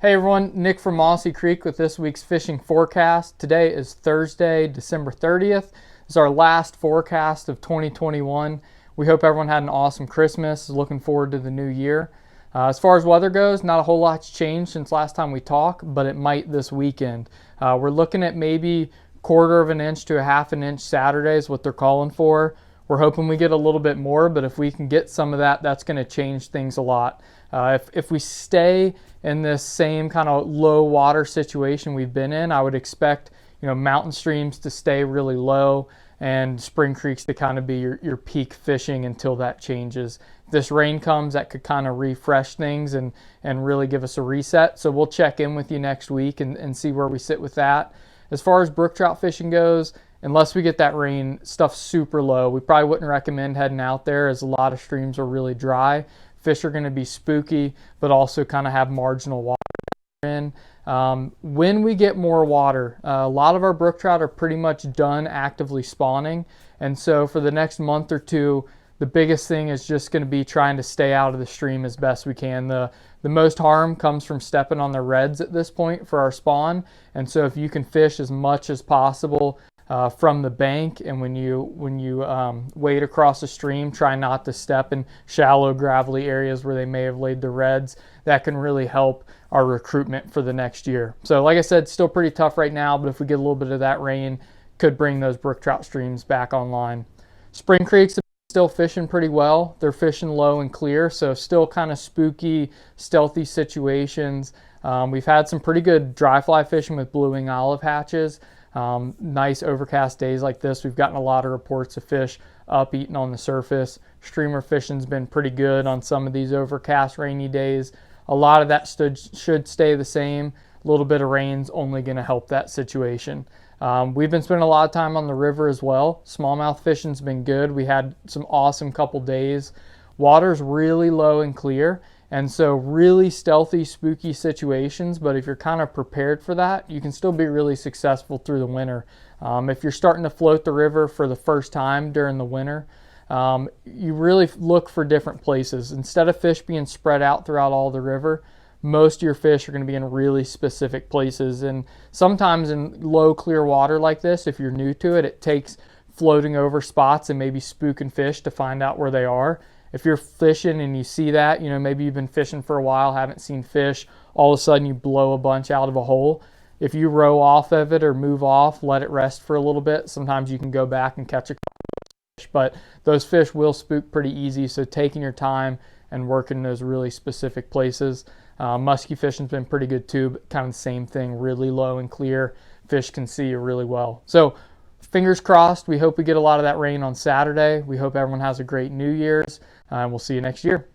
Hey everyone, Nick from Mossy Creek with this week's fishing forecast. Today is Thursday, December 30th. This is our last forecast of 2021. We hope everyone had an awesome Christmas. Looking forward to the new year. As far as weather goes, not a whole lot's changed since last time we talked, but it might this weekend. We're looking at maybe 1/4 of an inch to a 1/2 an inch Saturday is what they're calling for. We're hoping we get a little bit more, but if we can get some of that, that's going to change things a lot. If we stay in this same kind of low water situation we've been in, I would expect mountain streams to stay really low and spring creeks to kind of be your peak fishing until that changes. If this rain comes, that could kind of refresh things and really give us a reset. So we'll check in with you next week and see where we sit with that. As far as brook trout fishing goes, unless we get that rain, stuff's super low. We probably wouldn't recommend heading out there as a lot of streams are really dry. Fish are going to be spooky, but also kind of have marginal water in. When we get more water, a lot of our brook trout are pretty much done actively spawning. And so for the next month or two, the biggest thing is just going to be trying to stay out of the stream as best we can. The most harm comes from stepping on the reds at this point for our spawn. And so if you can fish as much as possible from the bank, and when you wade across the stream, try not to step in shallow gravelly areas where they may have laid the reds. That can really help our recruitment for the next year. So like I said, still pretty tough right now, but if we get a little bit of that rain, could bring those brook trout streams back online. Spring creeks are still fishing pretty well. They're fishing low and clear, so still kind of spooky, stealthy situations. We've had some pretty good dry fly fishing with blue wing olive hatches. Nice overcast days like this, we've gotten a lot of reports of fish up eating on the surface. Streamer fishing's been pretty good on some of these overcast rainy days. A lot of that should stay the same. A little bit of rain's only going to help that situation. We've been spending a lot of time on the river as well. Smallmouth fishing's been good. We had some awesome couple days. Water's really low and clear, and so really stealthy, spooky situations, but if you're kind of prepared for that, you can still be really successful through the winter. If you're starting to float the river for the first time during the winter, you really look for different places. Instead of fish being spread out throughout all the river, most of your fish are going to be in really specific places. And sometimes in low, clear water like this, if you're new to it, it takes floating over spots and maybe spooking fish to find out where they are. If you're fishing and you see that, maybe you've been fishing for a while, haven't seen fish, all of a sudden you blow a bunch out of a hole. If you row off of it or move off, let it rest for a little bit, sometimes you can go back and catch a fish. But those fish will spook pretty easy, so taking your time and working those really specific places. Musky fishing's been pretty good too, but kind of the same thing, really low and clear. Fish can see you really well. So fingers crossed, we hope we get a lot of that rain on Saturday. We hope everyone has a great New Year's, and we'll see you next year.